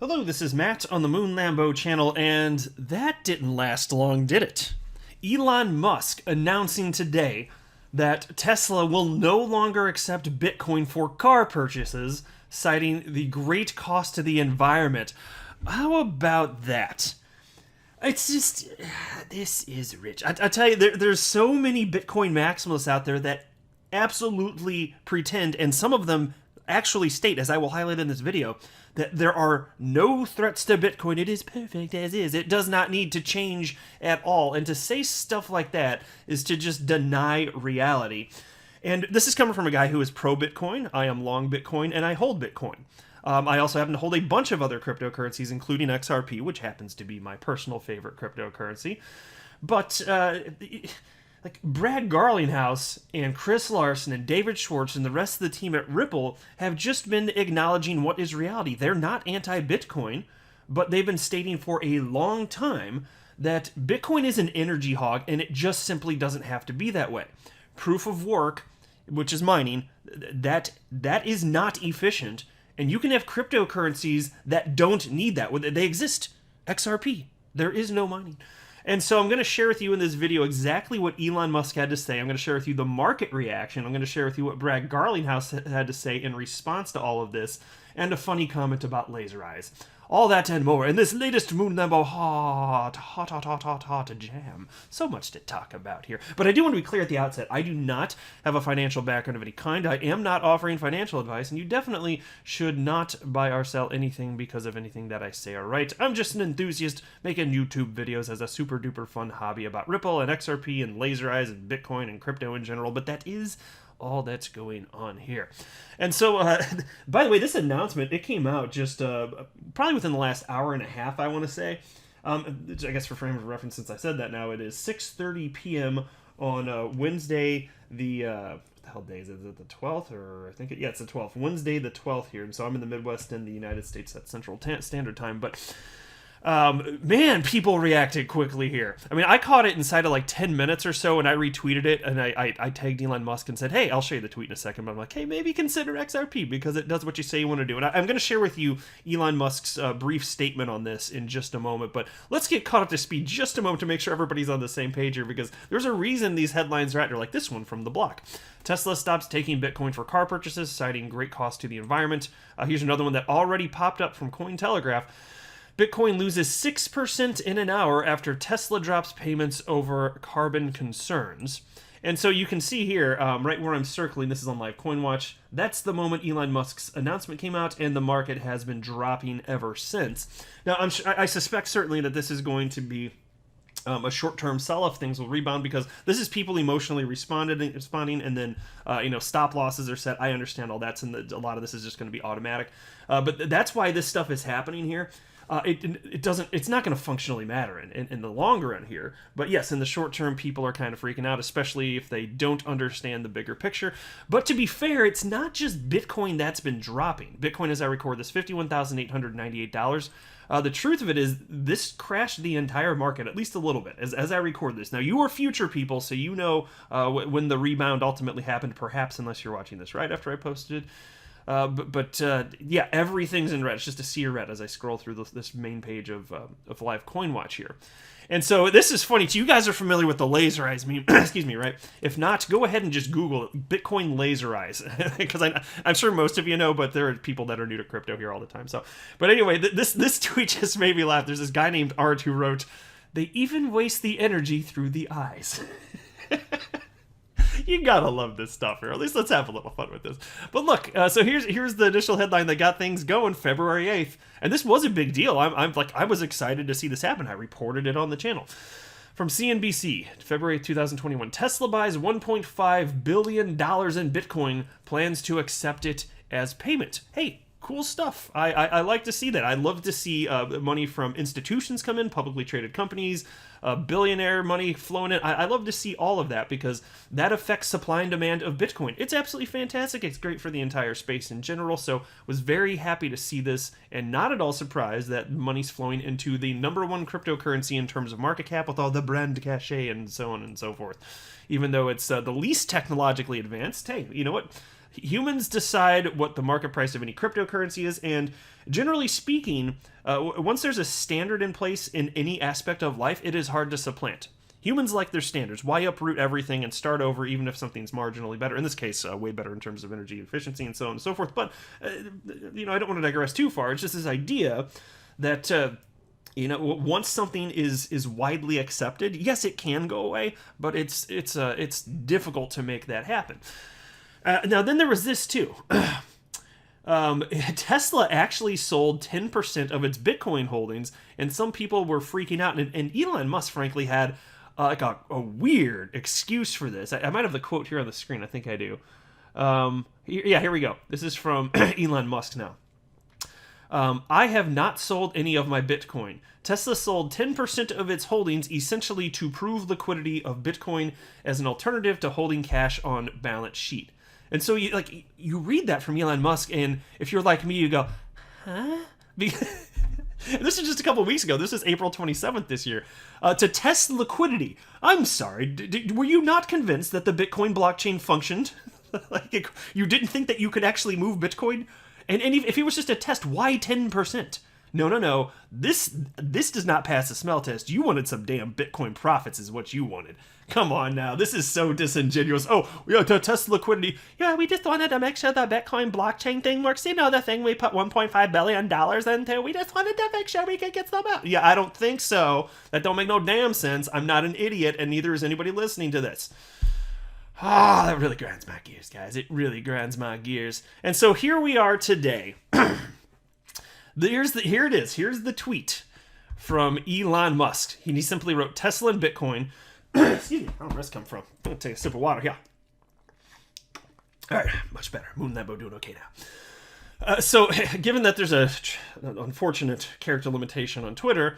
Hello, this is Matt on the Moon Lambo channel, and that didn't last long, did it? Elon Musk announcing today that Tesla will no longer accept Bitcoin for car purchases, citing the great cost to the environment. How about that? It's just, this is rich. I tell you, there's so many Bitcoin maximalists out there that absolutely pretend, and some of them actually state, as I will highlight in this video, that there are no threats to Bitcoin. It is perfect as is. It does not need to change at all. And to say stuff like that is to just deny reality. And this is coming from a guy who is pro-Bitcoin. I am long Bitcoin, and I hold Bitcoin. I also happen to hold a bunch of other cryptocurrencies, including XRP, which happens to be my personal favorite cryptocurrency. But like Brad Garlinghouse and Chris Larson and David Schwartz and the rest of the team at Ripple have just been acknowledging what is reality. They're not anti-Bitcoin, but they've been stating for a long time that Bitcoin is an energy hog, and it just simply doesn't have to be that way. Proof of work, which is mining, that is not efficient, and you can have cryptocurrencies that don't need that. They exist. XRP. There is no mining. And so I'm going to share with you in this video exactly what Elon Musk had to say. I'm going to share with you the market reaction. I'm going to share with you what Brad Garlinghouse had to say in response to all of this, and a funny comment about laser eyes. All that and more in this latest Moon Lambo hot jam. So much to talk about here. But I do want to be clear at the outset, I do not have a financial background of any kind. I am not offering financial advice, and you definitely should not buy or sell anything because of anything that I say or write. I'm just an enthusiast making YouTube videos as a super duper fun hobby about Ripple and XRP and laser eyes and Bitcoin and crypto in general, but that is all that's going on here. And so, by the way, this announcement, it came out just probably within the last hour and a half, I want to say. I guess for frame of reference, since I said that now, it is 6:30 p.m. on Wednesday, what the hell day is it? Is it the 12th? Or I think, yeah, it's the 12th. Wednesday the 12th here. And so I'm in the Midwest in the United States at Central Standard Time. But man, people reacted quickly here. I mean, I caught it inside of like 10 minutes or so, and I retweeted it, and I tagged Elon Musk and said, hey, I'll show you the tweet in a second, but I'm like, hey, maybe consider XRP, because it does what you say you want to do. And I'm going to share with you Elon Musk's brief statement on this in just a moment, but let's get caught up to speed just a moment to make sure everybody's on the same page here, because there's a reason these headlines are out there, like this one from The Block. Tesla stops taking Bitcoin for car purchases, citing great cost to the environment. Here's another one that already popped up from Cointelegraph. Bitcoin loses 6% in an hour after Tesla drops payments over carbon concerns. And so you can see here, right where I'm circling, this is on Live Coin Watch, that's the moment Elon Musk's announcement came out, and the market has been dropping ever since. Now, I suspect certainly that this is going to be a short-term sell-off. Things will rebound, because this is people emotionally responding, and then stop losses are set. I understand all that's, and a lot of this is just going to be automatic. But that's why this stuff is happening here. It's not going to functionally matter in the longer run here. But yes, in the short term, people are kind of freaking out, especially if they don't understand the bigger picture. But to be fair, it's not just Bitcoin that's been dropping. Bitcoin, as I record this, $51,898. The truth of it is, this crashed the entire market, at least a little bit, as I record this. Now, you are future people, so you know when the rebound ultimately happened, perhaps, unless you're watching this right after I posted it. Yeah, everything's in red. It's just a sea of red as I scroll through this main page of Live Coin Watch here. And so this is funny too. You guys are familiar with the laser eyes meme, excuse me, right? If not, go ahead and just Google it, Bitcoin laser eyes, because I'm sure most of you know, but there are people that are new to crypto here all the time. So, but anyway, this tweet just made me laugh. There's this guy named Art who wrote, "They even waste the energy through the eyes." You gotta love this stuff, or at least let's have a little fun with this. But look, so here's the initial headline that got things going February 8th, and this was a big deal. I was excited to see this happen. I reported it on the channel. From CNBC, February 2021, Tesla buys $1.5 billion in Bitcoin, plans to accept it as payment. Hey, cool stuff. I like to see that. I love to see money from institutions come in, publicly traded companies, billionaire money flowing in. I love to see all of that, because that affects supply and demand of Bitcoin. It's absolutely fantastic. It's great for the entire space in general. So was very happy to see this, and not at all surprised that money's flowing into the #1 cryptocurrency in terms of market cap, with all the brand cachet and so on and so forth. Even though it's the least technologically advanced, hey, you know what? Humans decide what the market price of any cryptocurrency is, and generally speaking, once there's a standard in place in any aspect of life, it is hard to supplant. Humans like their standards. Why uproot everything and start over even if something's marginally better? In this case, way better in terms of energy efficiency and so on and so forth. But, I don't want to digress too far. It's just this idea that, once something is widely accepted, yes, it can go away, but it's difficult to make that happen. Now, then there was this too. Tesla actually sold 10% of its Bitcoin holdings, and some people were freaking out. And Elon Musk, frankly, had like a weird excuse for this. I might have the quote here on the screen. I think I do. Here we go. This is from Elon Musk now. I have not sold any of my Bitcoin. Tesla sold 10% of its holdings essentially to prove liquidity of Bitcoin as an alternative to holding cash on balance sheet. And so you read that from Elon Musk, and if you're like me, you go, huh? This is just a couple of weeks ago. This is April 27th this year. To test liquidity. I'm sorry. Were you not convinced that the Bitcoin blockchain functioned? You didn't think that you could actually move Bitcoin? And if it was just a test, why 10%? No. This does not pass the smell test. You wanted some damn Bitcoin profits is what you wanted. Come on now. This is so disingenuous. Oh, yeah, to test liquidity. Yeah, we just wanted to make sure the Bitcoin blockchain thing works. The thing we put $1.5 billion into. We just wanted to make sure we could get some out. Yeah, I don't think so. That don't make no damn sense. I'm not an idiot, and neither is anybody listening to this. That really grinds my gears, guys. It really grinds my gears. And so here we are today. Here it is. Here's the tweet from Elon Musk. He simply wrote, Tesla and Bitcoin. Excuse me. I don't know where this come from. I'm going to take a sip of water. Yeah. All right. Much better. Moon Lambo doing okay now. So, given that there's an unfortunate character limitation on Twitter,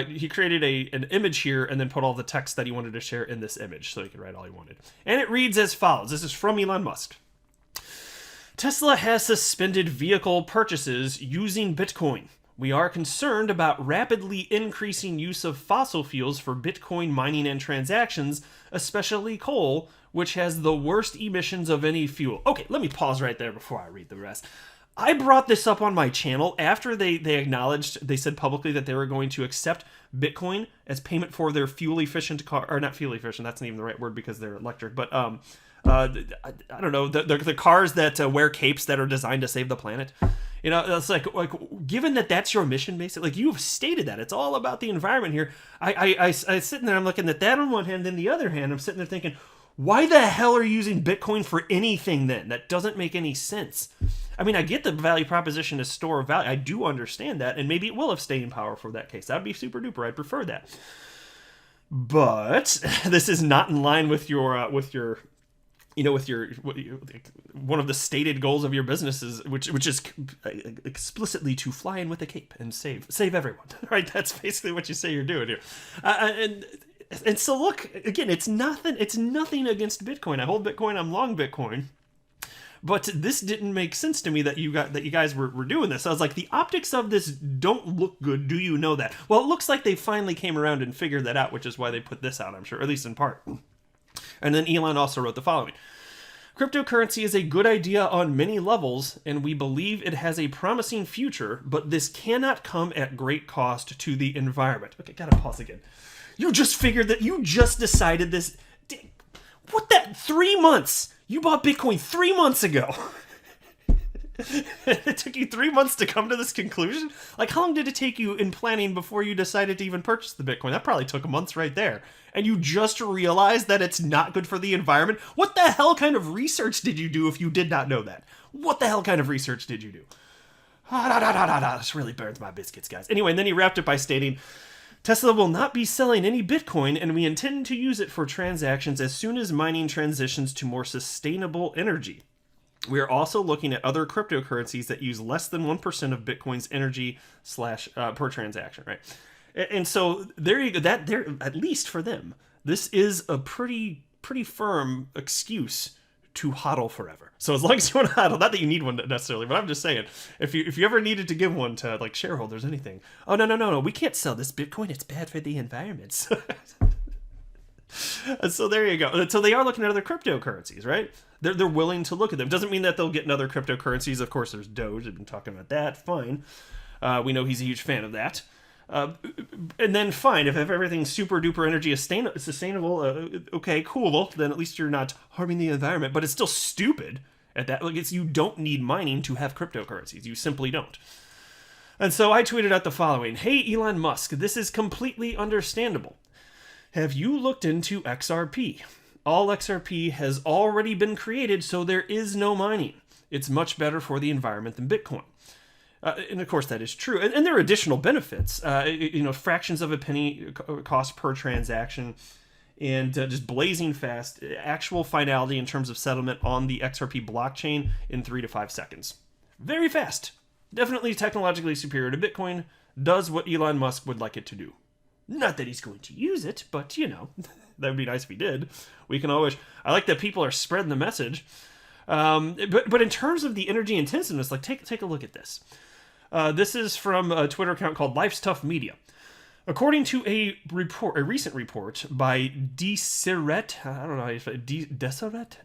he created an image here and then put all the text that he wanted to share in this image so he could write all he wanted. And it reads as follows. This is from Elon Musk. Tesla has suspended vehicle purchases using Bitcoin. We are concerned about rapidly increasing use of fossil fuels for Bitcoin mining and transactions, especially coal, which has the worst emissions of any fuel. Okay, let me pause right there before I read the rest. I brought this up on my channel after they said publicly that they were going to accept Bitcoin as payment for their fuel-efficient car, or not fuel-efficient, that's not even the right word because they're electric, but I don't know, the cars that wear capes that are designed to save the planet. It's like given that that's your mission, basically, you've stated that it's all about the environment here. I sitting there, I'm looking at that on one hand, then the other hand, I'm sitting there thinking, why the hell are you using Bitcoin for anything then? That doesn't make any sense. I mean, I get the value proposition to store value. I do understand that, and maybe it will have staying power for that case. That would be super duper. I'd prefer that. But this is not in line with your one of the stated goals of your businesses, which is explicitly to fly in with a cape and save everyone. Right? That's basically what you say you're doing here. And so look, again, it's nothing against Bitcoin. I hold Bitcoin, I'm long Bitcoin. But this didn't make sense to me that you guys were doing this. I was like, the optics of this don't look good. Do you know that? Well, it looks like they finally came around and figured that out, which is why they put this out, I'm sure, at least in part. And then Elon also wrote the following. Cryptocurrency is a good idea on many levels, and we believe it has a promising future, but this cannot come at great cost to the environment. Okay, gotta pause again. You just figured that you just decided this. What that? 3 months? You bought Bitcoin 3 months ago. It took you 3 months to come to this conclusion? Like, how long did it take you in planning before you decided to even purchase the Bitcoin? That probably took months right there. And you just realized that it's not good for the environment? What the hell kind of research did you do if you did not know that? What the hell kind of research did you do? This really burns my biscuits, guys. Anyway, and then he wrapped it by stating, Tesla will not be selling any Bitcoin, and we intend to use it for transactions as soon as mining transitions to more sustainable energy. We are also looking at other cryptocurrencies that use less than 1% of Bitcoin's energy per transaction, right? And so there you go. That there, at least for them, this is a pretty firm excuse to hodl forever. So as long as you want to hodl, not that you need one necessarily, but I'm just saying, if you ever needed to give one to like shareholders, anything, oh no, we can't sell this Bitcoin. It's bad for the environment. And so there you go. So they are looking at other cryptocurrencies, right? They're willing to look at them. Doesn't mean that they'll get in other cryptocurrencies. Of course, there's Doge. I've been talking about that. Fine. We know he's a huge fan of that. And then fine, if everything's super duper energy sustainable, okay, cool. Then at least you're not harming the environment. But it's still stupid at that. Like, you don't need mining to have cryptocurrencies. You simply don't. And so I tweeted out the following: Hey, Elon Musk, this is completely understandable. Have you looked into XRP? All XRP has already been created, so there is no mining. It's much better for the environment than Bitcoin. And of course that is true. And there are additional benefits. Fractions of a penny cost per transaction, and just blazing fast, actual finality in terms of settlement on the XRP blockchain in 3 to 5 seconds. Very fast. Definitely technologically superior to Bitcoin. Does what Elon Musk would like it to do. Not that he's going to use it, but, that would be nice if he did. We can always... I like that people are spreading the message. But in terms of the energy intensiveness, like, take a look at this. This is from a Twitter account called Life's Tough Media. According to a recent report by Deseret, I don't know how you say it, Deseret?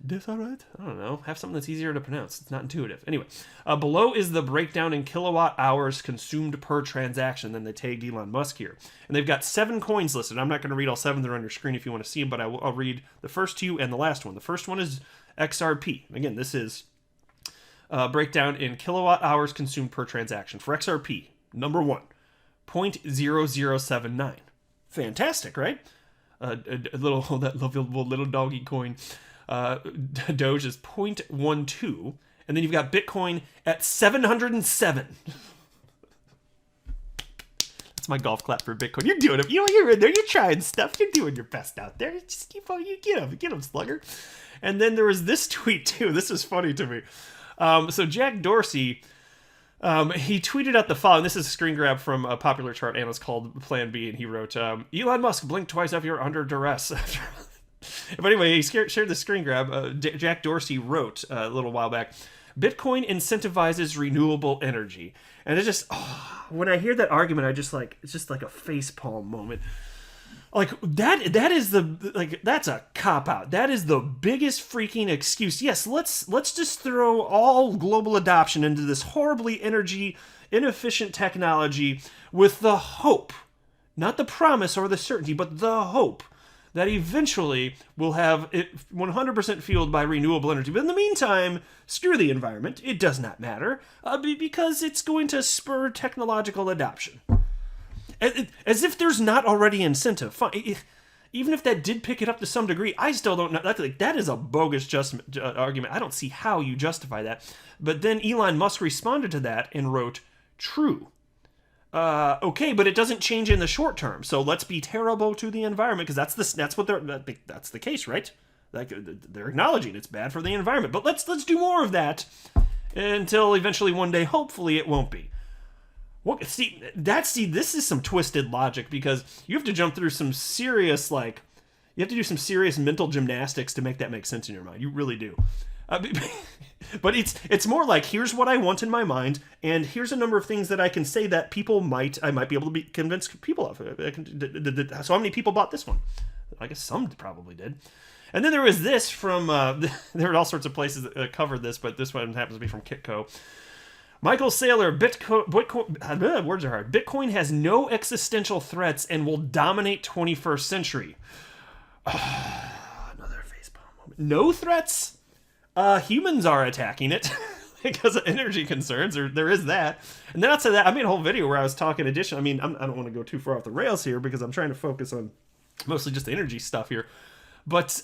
I don't know. Have something that's easier to pronounce. It's not intuitive. Anyway, below is the breakdown in kilowatt hours consumed per transaction. Then they tagged Elon Musk here. And they've got 7 coins listed. I'm not going to read all 7. They're on your screen if you want to see them, but I'll read the first 2 and the last one. The first one is XRP. Again, this is breakdown in kilowatt hours consumed per transaction. For XRP, number 1. 0.0079. Fantastic, right? That little doggy coin. Doge is 0.12, and then you've got Bitcoin at 707. That's my golf clap for Bitcoin. You're doing it. You're in there. You're trying stuff. You're doing your best out there. Just keep on. You get him, slugger. And then there was this tweet too. This is funny to me. So Jack Dorsey. He tweeted out the following. This is a screen grab from a popular chart analyst called Plan B, and he wrote, Elon Musk, blink twice if you're under duress. But anyway, he shared the screen grab. Jack Dorsey wrote a little while back, Bitcoin incentivizes renewable energy. And it just, when I hear that argument, it's just like a facepalm moment. Like, that is that's a cop-out. That is the biggest freaking excuse. Yes, let's just throw all global adoption into this horribly energy inefficient technology with the hope, not the promise or the certainty, but the hope that eventually we'll have it 100% fueled by renewable energy. But in the meantime, screw the environment. It does not matter, because it's going to spur technological adoption. As if there's not already incentive. Fine. Even if that did pick it up to some degree, I still don't know. That is a bogus argument. I don't see how you justify that. But then Elon Musk responded to that and wrote, true. Okay, but it doesn't change in the short term. So let's be terrible to the environment, because that's the case, right? Like, they're acknowledging it's bad for the environment. But let's do more of that until eventually one day, hopefully, it won't be. Well, see, this is some twisted logic, because you have to jump through some serious, you have to do some serious mental gymnastics to make that make sense in your mind. You really do. But it's more like, here's what I want in my mind, and here's a number of things that I can say that I might be able to convince people of. So how many people bought this one? I guess some probably did. And then there was this from, there are all sorts of places that covered this, but this one happens to be from Kitco. Michael Saylor, words are hard. Bitcoin has no existential threats and will dominate 21st century. Another facepalm moment. No threats? Humans are attacking it because of energy concerns. There is that. And then outside that, I made a whole video where I was talking addition. I mean, I don't want to go too far off the rails here, because I'm trying to focus on mostly just the energy stuff here. But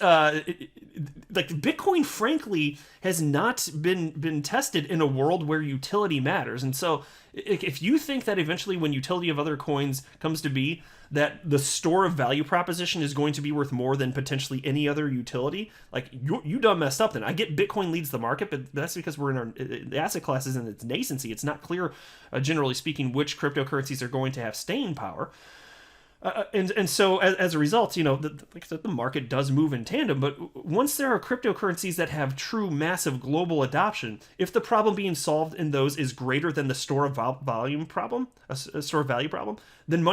Bitcoin, frankly, has not been tested in a world where utility matters. And so if you think that eventually, when utility of other coins comes to be, that the store of value proposition is going to be worth more than potentially any other utility, you done messed up then. I get Bitcoin leads the market, but that's because the asset class is in its nascency. It's not clear, generally speaking, which cryptocurrencies are going to have staying power. And so as a result, like I said, the market does move in tandem. But once there are cryptocurrencies that have true massive global adoption, if the problem being solved in those is greater than the store of volume problem, a store of value problem, then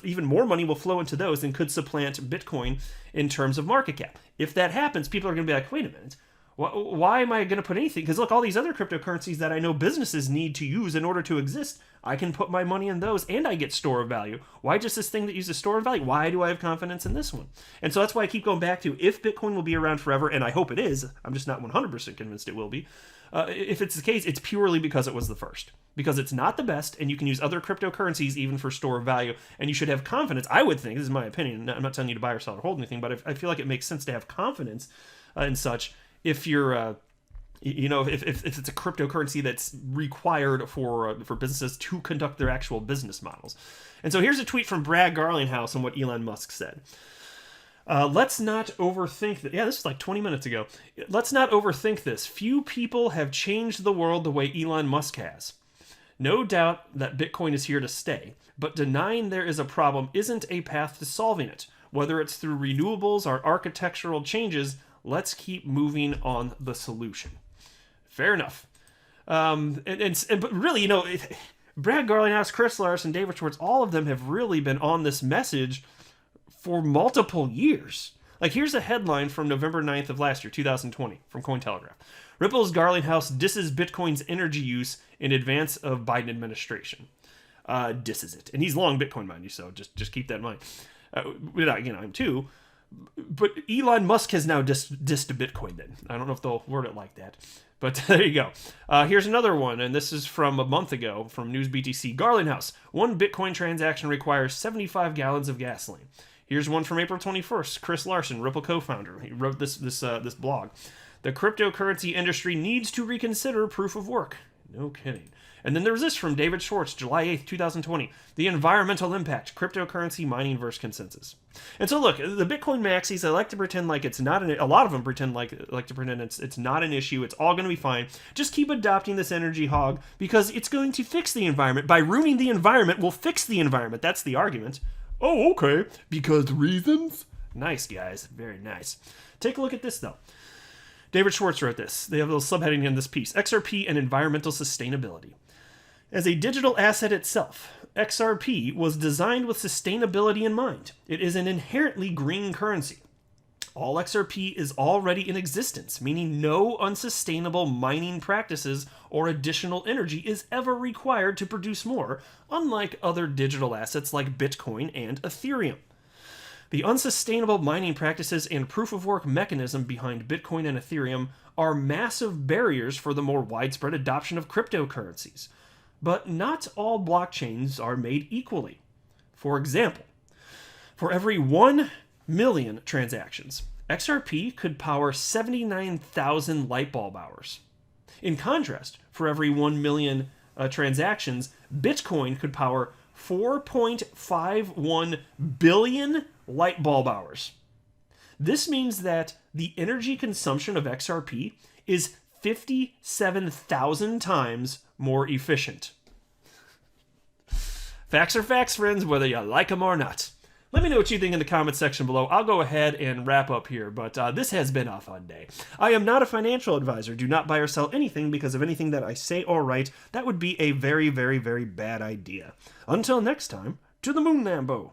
even more money will flow into those and could supplant Bitcoin in terms of market cap. If that happens, people are going to be like, wait a minute, Why am I going to put anything? Because look, all these other cryptocurrencies that I know businesses need to use in order to exist, I can put my money in those and I get store of value. Why just this thing that uses store of value? Why do I have confidence in this one? And so that's why I keep going back to, if Bitcoin will be around forever, and I hope it is, I'm just not 100% convinced it will be. If it's the case, it's purely because it was the first. Because it's not the best, and you can use other cryptocurrencies even for store of value, and you should have confidence, I would think, this is my opinion, I'm not telling you to buy or sell or hold anything, but I feel like it makes sense to have confidence in such if you're, if it's a cryptocurrency that's required for businesses to conduct their actual business models. And so here's a tweet from Brad Garlinghouse on what Elon Musk said. Let's not overthink that. Yeah, this was like 20 minutes ago. Let's not overthink this. Few people have changed the world the way Elon Musk has. No doubt that Bitcoin is here to stay, but denying there is a problem isn't a path to solving it. Whether it's through renewables or architectural changes, let's keep moving on the solution. Fair enough. But really, Brad Garlinghouse, Chris Larson, David Schwartz, all of them have really been on this message for multiple years. Like, here's a headline from November 9th of last year, 2020, from Cointelegraph. Ripple's Garlinghouse disses Bitcoin's energy use in advance of Biden administration. Disses it. And he's long Bitcoin, mind you, so just keep that in mind. I'm too. But Elon Musk has now dissed Bitcoin then. I don't know if they'll word it like that. But there you go. Here's another one, and this is from a month ago from News BTC. Garlinghouse. One Bitcoin transaction requires 75 gallons of gasoline. Here's one from April 21st. Chris Larson, Ripple co-founder. He wrote this blog. The cryptocurrency industry needs to reconsider proof of work. No kidding. And then there's this from David Schwartz, July 8th, 2020. The environmental impact, cryptocurrency mining versus consensus. And so look, the Bitcoin maxis, they like to pretend like it's not a lot of them pretend like to pretend it's not an issue. It's all going to be fine. Just keep adopting this energy hog because it's going to fix the environment. By ruining the environment, we'll fix the environment. That's the argument. Oh, okay. Because reasons? Nice, guys. Very nice. Take a look at this, though. David Schwartz wrote this. They have a little subheading in this piece. XRP and environmental sustainability. As a digital asset itself, XRP was designed with sustainability in mind. It is an inherently green currency. All XRP is already in existence, meaning no unsustainable mining practices or additional energy is ever required to produce more, unlike other digital assets like Bitcoin and Ethereum. The unsustainable mining practices and proof-of-work mechanism behind Bitcoin and Ethereum are massive barriers for the more widespread adoption of cryptocurrencies. But not all blockchains are made equally. For example, for every 1 million transactions, XRP could power 79,000 light bulb hours. In contrast, for every 1 million transactions, Bitcoin could power 4.51 billion light bulb hours. This means that the energy consumption of XRP is 57,000 times more efficient. Facts are facts, friends, whether you like them or not. Let me know what you think in the comment section below. I'll go ahead and wrap up here, but this has been a fun day. I am not a financial advisor. Do not buy or sell anything because of anything that I say or write. That would be a very, very, very bad idea. Until next time, to the moon, Lambo.